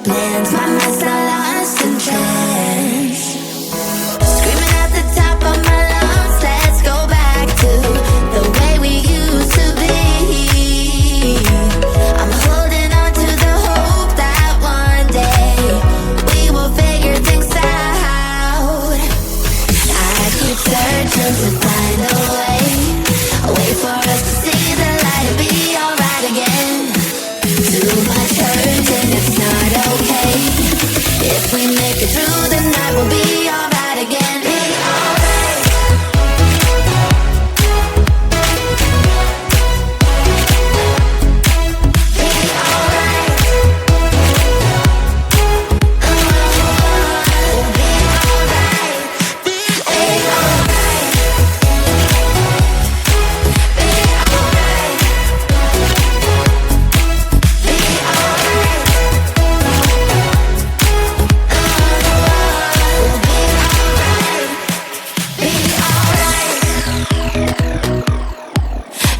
plans. My mind's not lost in trance. Screaming at the top of my lungs, let's go back to the way we used to be. I'm holding on to the hope that one day we will figure things out. I keep searching to find a way, a way for us to see the light and be alright again. Too much hurt and it's not okay. If we make it through the night, we'll be alright again. Be alright.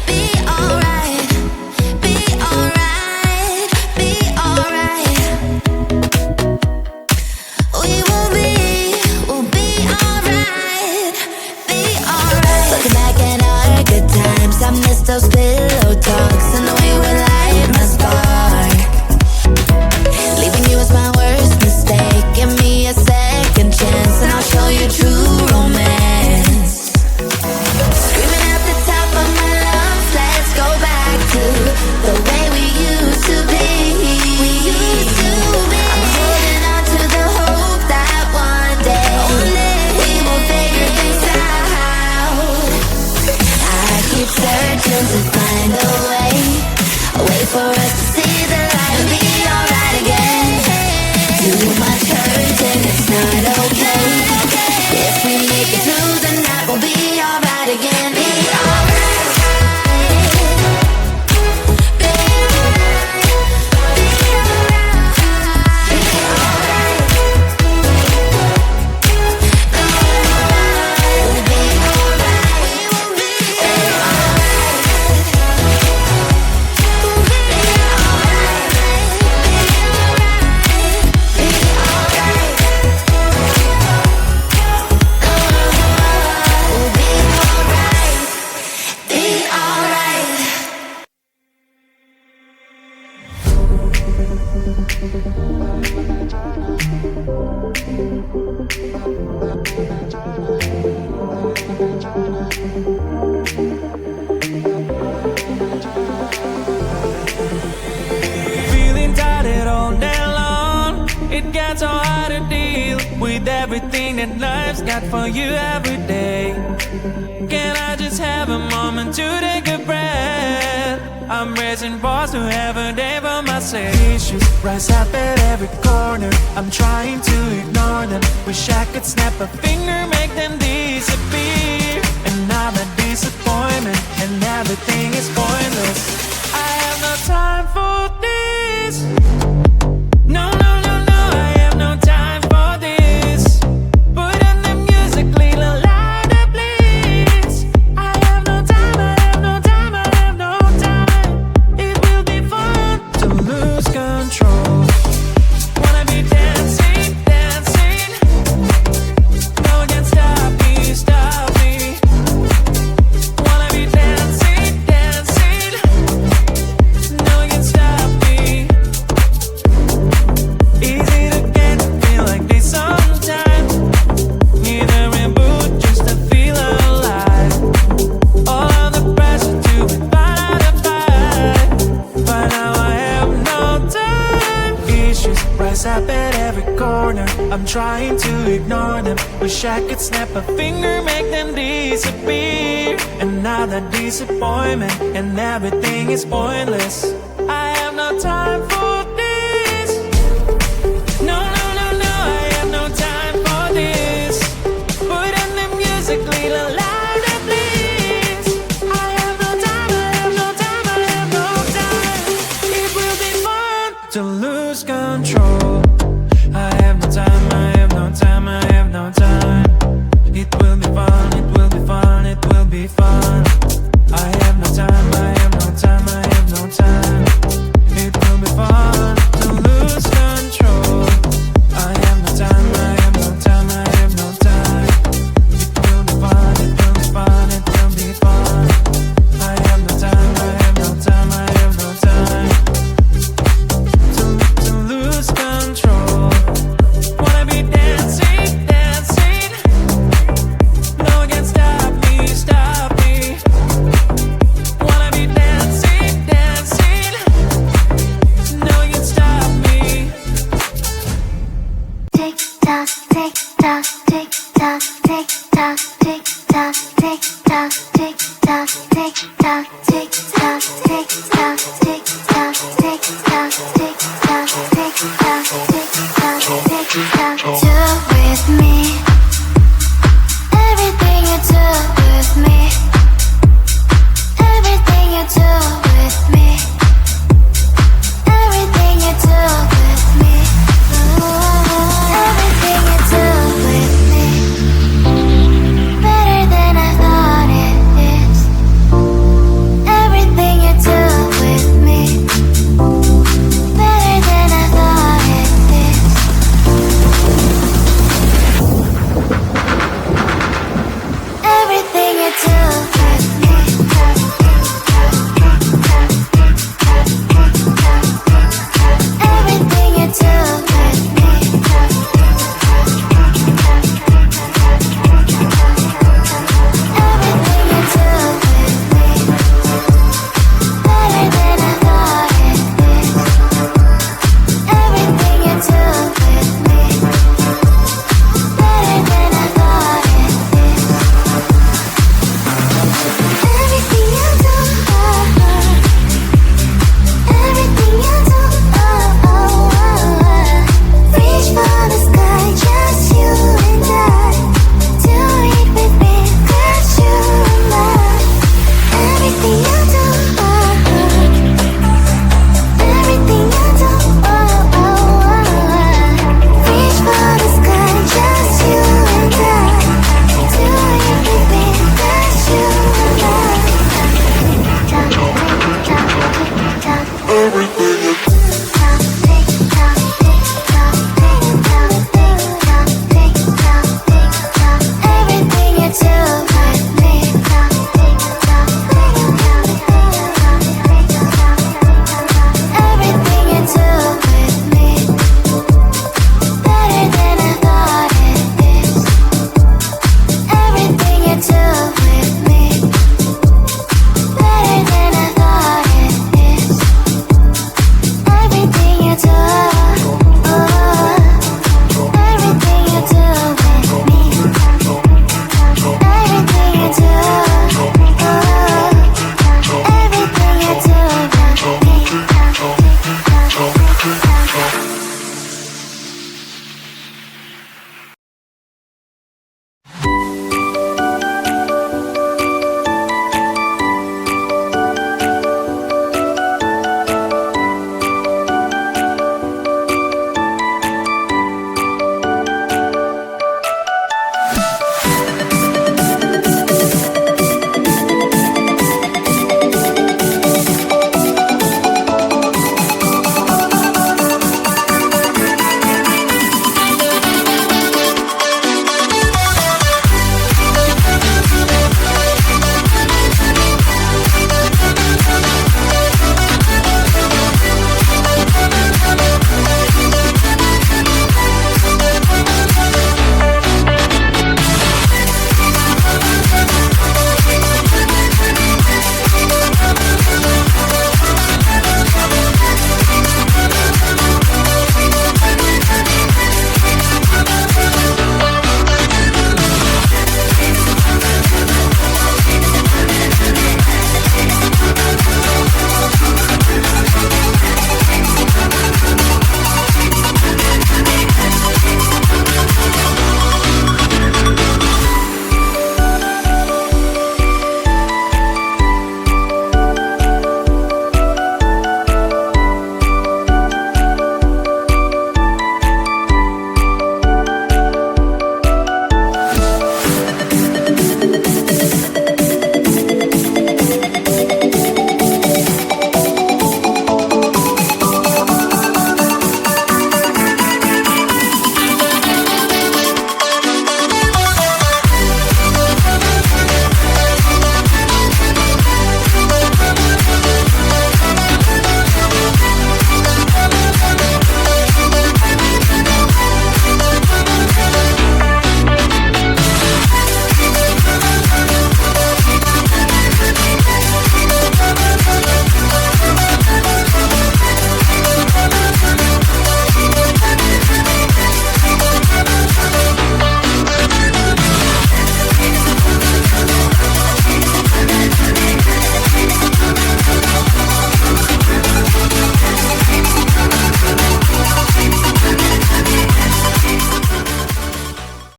Be alright. We'll be alright. Be alright. Be alright. Be alright. Those pillow talks and the way we light my spark. Leaving you was my worst mistake. Give me a second chance and I'll show you true romance. Screaming at the top of my lungs, let's go back to the way we used to be. We used to be. I'm holding on to the hope that one day we will figure things out. I keep searching to find a way for us to see the light and be alright again. Too much hurt and it's not okay. If we make it through the night, we'll be alright again. Be alright. Be alright. Be alright. Be alright. We'll be alright. We'll be alright. Feeling tired all day long. It gets so hard to deal with everything that life's got for you every day. Can I just have a moment to take a breath? I'm raising balls to have a day for myself. Issues rise up at every corner. I'm trying to ignore them. Wish I could snap a finger, make them disappear. And now the disappointment and everything is pointless. I have no time for this. No, no, no, no, I have no time for this. Put on the music, little louder, please. I have no time, I have no time, I have no time. It will be fun to lose control. Wanna be dancing, dancing. No one can stop me, stop me. Wanna be dancing, dancing. No one can stop me. Easy to get, feel like this sometimes. Need a reboot just to feel alive. All of the pressure to be part of the fight. But now I have no time. Issues rise up at every corner. I'm trying to ignore them. Wish I could snap a finger, make them disappear. And now the disappointment and everything is pointless. I have no time for this. No, no, no, no, I have no time for this. Put on the music, little louder, please. I have no time, I have no time, I have no time. It will be fun to lose control. I have no time, I have no time, I have no time. It will be fun, it will be fun, it will be fun. I have no time, I have no time, I have no time. It will be fun to lose control. To